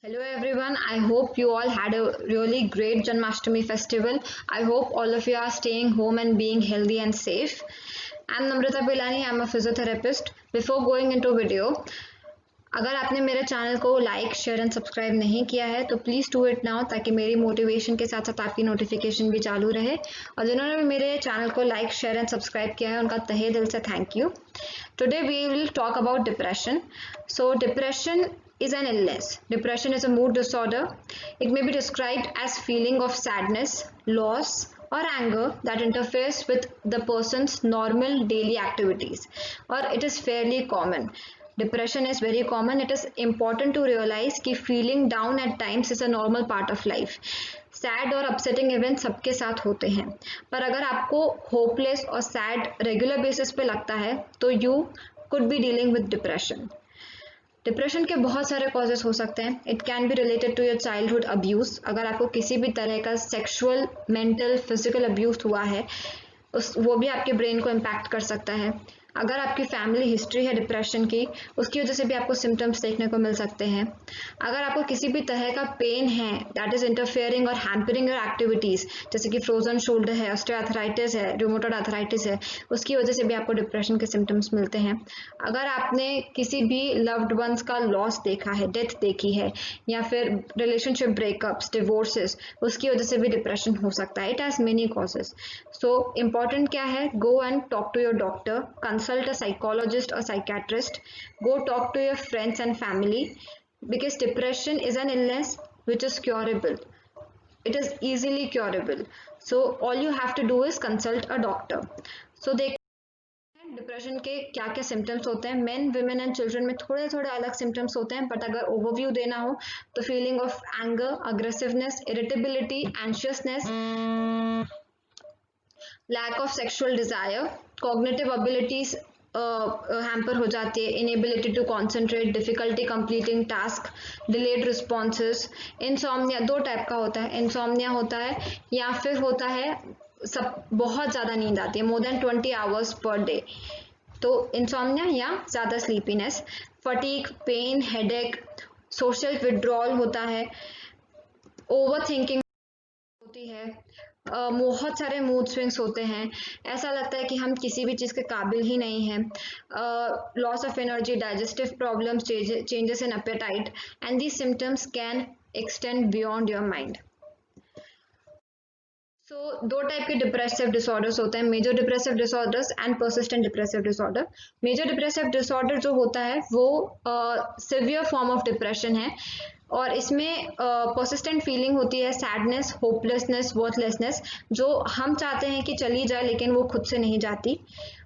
Hello everyone, I hope you all had a really great Janmashtami festival. I hope all of you are staying home and being healthy and safe. I'm Namrata Pilani, I'm a physiotherapist. Before going into video, अगर आपने मेरे channel को like share and subscribe नहीं किया है तो please do it now ताकि मेरी मोटिवेशन के साथ साथ आपकी नोटिफिकेशन भी चालू रहे और जिन्होंने भी मेरे चैनल को लाइक शेयर एंड सब्सक्राइब किया है उनका तहे दिल से thank you. Today we will talk about depression. So depression is an illness. Depression is a mood disorder. It may be described as feeling of sadness, loss or anger that interferes with the person's normal daily activities, or it is fairly common. Depression is very common. It is important to realize कि feeling down at times is a normal part of life. Sad और upsetting event सबके साथ होते हैं, पर अगर आपको hopeless और सैड रेगुलर बेसिस पे लगता है तो you could be dealing with depression. Depression के बहुत सारे कॉजेस हो सकते हैं. It can be related to your childhood abuse. अगर आपको किसी भी तरह का सेक्सुअल, मेंटल, फिजिकल अब्यूज़ हुआ है वो भी आपके ब्रेन को इम्पैक्ट कर सकता है. अगर आपकी फैमिली हिस्ट्री है डिप्रेशन की, उसकी वजह से भी आपको सिम्टम्स देखने को मिल सकते हैं. अगर आपको किसी भी तरह का पेन है दैट इज इंटरफेयरिंग और हैम्परिंग योर एक्टिविटीज़, जैसे कि फ्रोजन शोल्डर है, ऑस्टियोआर्थराइटिस है, रूमेटॉइड आर्थराइटिस है, उसकी वजह से भी आपको डिप्रेशन के सिम्टम्स मिलते हैं. अगर आपने किसी भी लव्ड वंस का लॉस देखा है, डेथ देखी है, या फिर रिलेशनशिप ब्रेकअप्स, डिवोर्सेस, उसकी वजह से भी डिप्रेशन हो सकता है. It has many causes. So important क्या है? Go and talk to your doctor, consult a psychologist or psychiatrist, go talk to your friends and family, because depression is an illness which is curable. It is easily curable. So all you have to do is consult a doctor. So देख depression के क्या क्या symptoms होते हैं. Main, women and children में थोड़े थोड़े अलग सिम्टम्स होते हैं, बट अगर ओवरव्यू देना हो तो feeling of anger, aggressiveness, irritability, anxiousness, lack of sexual desire, cognitive abilities hamper हो जाती है, inability to concentrate, difficulty completing task, delayed responses. Insomnia दो टाइप का होता है. इंसोम्निया होता है या फिर होता है सब बहुत ज़्यादा नींद आती है, more than 20 hours per day, तो इंसोम्निया या ज़्यादा sleepiness. Fatigue, pain, headache, social withdrawal होता है, ओवर थिंकिंग होती है, बहुत सारे मूड स्विंग्स होते हैं, ऐसा लगता है कि हम किसी भी चीज़ के काबिल ही नहीं हैं, loss of energy, digestive problems, changes in appetite, and these symptoms can extend beyond your mind. So दो टाइप के डिप्रेसिव डिसऑर्डर्स होते हैं, major depressive disorders and persistent depressive disorder. Major depressive disorder जो होता है वो सिवियर फॉर्म ऑफ डिप्रेशन है, और इसमें परसिस्टेंट फीलिंग होती है, सैडनेस, होपलेसनेस, वर्थलेसनेस, जो हम चाहते हैं कि चली जाए लेकिन वो खुद से नहीं जाती.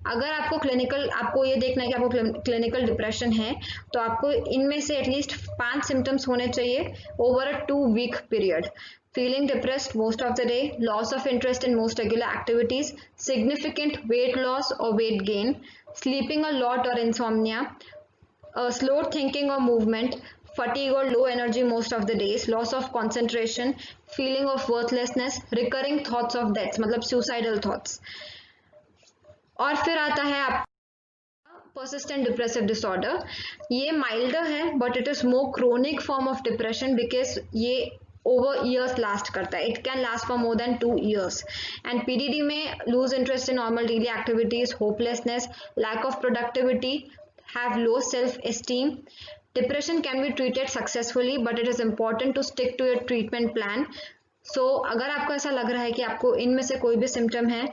अगर आपको ये देखना है कि आपको क्लिनिकल डिप्रेशन है तो आपको इनमें से एटलीस्ट 5 सिम्टम्स होने चाहिए over a 2 week period. Feeling depressed most of the day, loss of interest in most regular activities, significant weight loss or weight gain, sleeping a lot or insomnia, slow thinking or movement, fatigue or low energy most of the days, loss of concentration, feeling of worthlessness, recurring thoughts of death, मतलब suicidal thoughts. और फिर आता है आप persistent depressive disorder. ये milder है but it is more chronic form of depression because ये over years last करता है. It can last for more than 2 years. And PDD में lose interest in normal daily activities, hopelessness, lack of productivity, have low self-esteem. Depression can be treated successfully, but it is important to stick to your treatment plan. So अगर आपको ऐसा लग रहा है कि आपको इनमें से कोई भी सिम्टम है,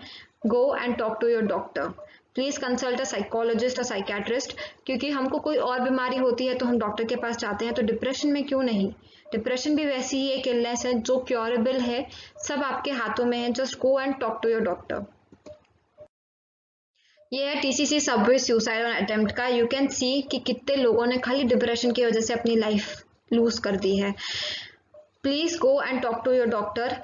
go and talk to your doctor. Please consult a psychologist और साइकेट्रिस्ट, क्योंकि हमको कोई और बीमारी होती है तो हम डॉक्टर के पास जाते हैं, तो डिप्रेशन में क्यों नहीं. डिप्रेशन भी वैसी ही एक इलनेस है जो क्योरेबल है. सब आपके हाथों में है. Just go and talk to your doctor. ये है टीसीसी सबवे सुसाइड अटेम्प्ट का. यू कैन सी कि कितने लोगों ने खाली डिप्रेशन की वजह से अपनी लाइफ लूज कर दी है. Please go and talk to your doctor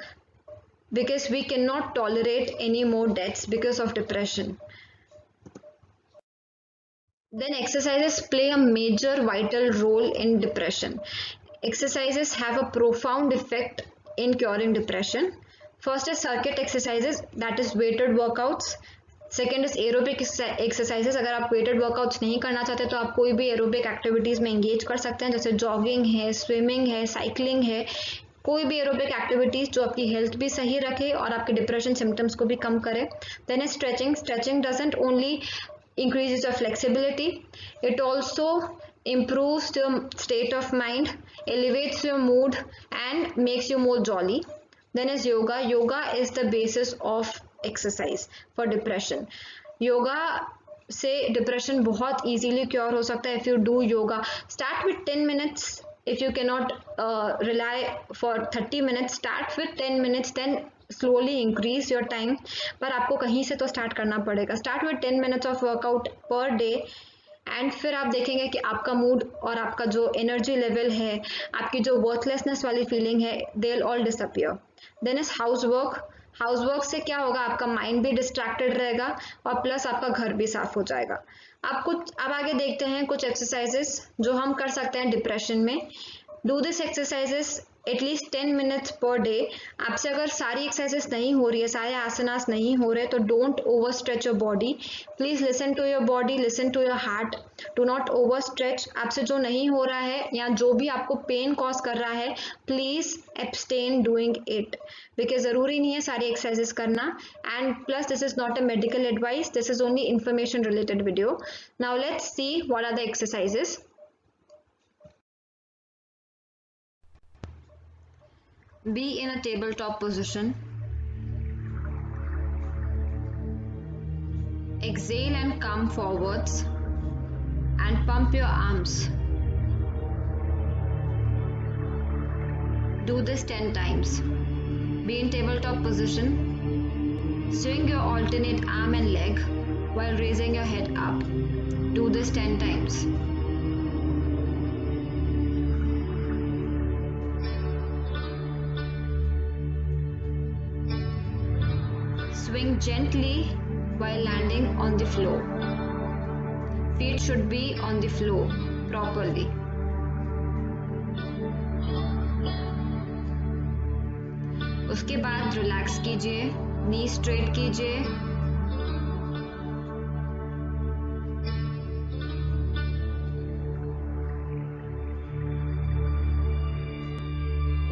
because we cannot tolerate any more deaths because of depression. Then exercises play a major vital role in depression. Exercises have a profound effect in curing depression. First is circuit exercises, that is weighted workouts. Second is aerobic exercises. अगर आप weighted workouts नहीं करना चाहते तो आप कोई भी aerobic activities में एंगेज कर सकते हैं, जैसे जॉगिंग है, स्विमिंग है, साइकिलिंग है, कोई भी एरोबिक एक्टिविटीज़ जो आपकी हेल्थ भी सही रखे और आपके डिप्रेशन सिम्टम्स को भी कम करे। Then is stretching. Stretching doesn't only increases your flexibility, it also improves your state of mind, elevates your mood and makes you more jolly. Then is yoga. Yoga is the basis of exercise for depression. Yoga से depression बहुत easily cure हो सकता है if you do yoga. Start with 10 minutes. if you cannot rely for 30 minutes, start with 10 minutes, then slowly increase your time. पर आपको कहीं से तो स्टार्ट करना पड़ेगा. Start with 10 minutes of workout per day and फिर आप देखेंगे कि आपका मूड और आपका जो एनर्जी लेवल है, आपकी जो वर्थलेसनेस वाली फीलिंग है, they will all disappear. Then is house work. House work से क्या होगा, आपका माइंड भी डिस्ट्रैक्टेड रहेगा और प्लस आपका घर भी साफ हो जाएगा. अब आगे देखते हैं कुछ एक्सरसाइजेस जो हम कर सकते हैं डिप्रेशन में. Do this exercises at least 10 minutes per day. आपसे अगर सारी एक्सरसाइजेस नहीं हो रही है, सारे आसनास नहीं हो रहे, तो don't over stretch your body. Please listen to your body, listen to your heart. Do not over stretch. आपसे जो नहीं हो रहा है या जो भी आपको पेन कॉज कर रहा है, please abstain doing it, because ज़रूरी नहीं है सारी एक्सरसाइजेस करना. And plus this is not a medical advice, this is only information related video. Now let's see what are the exercises. Be in a tabletop position. Exhale and come forwards and pump your arms. Do this 10 times. Be in tabletop position. Swing your alternate arm and leg while raising your head up. Do this 10 times. Swing gently while landing on the floor. Feet should be on the floor properly. उसके बाद relax कीजिए, knee straight कीजिए.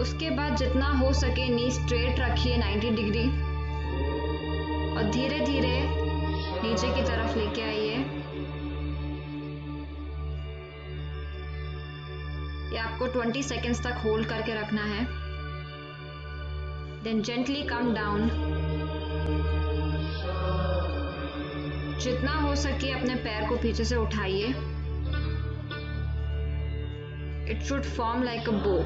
उसके बाद जितना हो सके knee straight रखिए 90 डिग्री और धीरे धीरे नीचे की तरफ लेके आइए. ये आपको 20 सेकेंड्स तक होल्ड करके रखना है. Then gently come down. जितना हो सके अपने पैर को पीछे से उठाइए. It should form like a bow.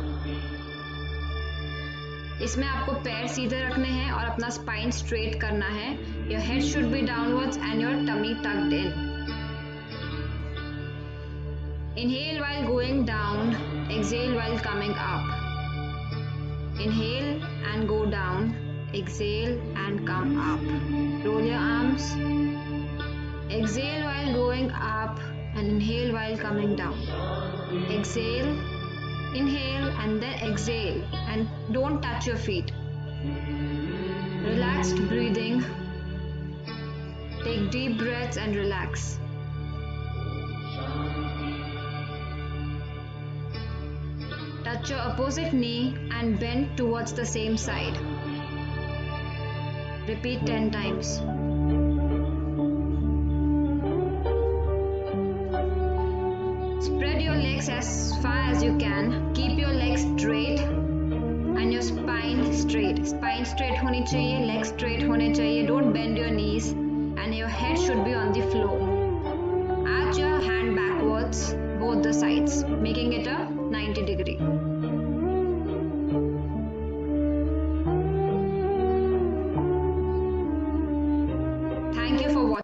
इसमें आपको पैर सीधे रखने हैं और अपना स्पाइन स्ट्रेट करना है. Your head should be downwards and your tummy tucked in. Inhale while going down, exhale while coming up. Inhale and go down, exhale and come up. Roll your arms. Exhale while going up and inhale while coming down. Exhale, inhale and then exhale, and don't touch your feet. Relaxed breathing. Take deep breaths and relax. Touch your opposite knee and bend towards the same side. Repeat 10 times. Spread your legs as far as you can. Keep your legs straight and your spine straight. Spine straight honi chahiye, legs straight hone chahiye. Don't bend your knees and your head should be on the floor. Arch your hand backwards, both the sides, making it a 90 degree. Thank you for watching.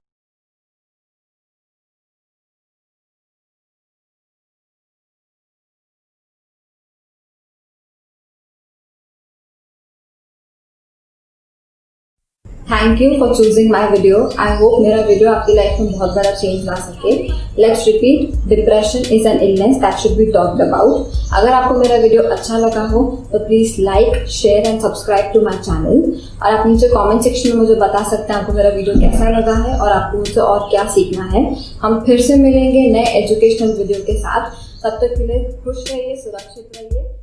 Thank you for choosing my video. I hope मेरा video आपकी life में बहुत बड़ा change ला सके। Let's repeat, depression is an illness that should be talked about. अगर आपको मेरा वीडियो अच्छा लगा हो तो please like, share and subscribe to my channel. और आप नीचे कमेंट सेक्शन में मुझे बता सकते हैं आपको मेरा वीडियो कैसा लगा है और आपको मुझसे और क्या सीखना है। हम फिर से मिलेंगे नए एजुकेशनल वीडियो के साथ। तब तक के लिए खुश रहिए, सुरक्षित रहिए।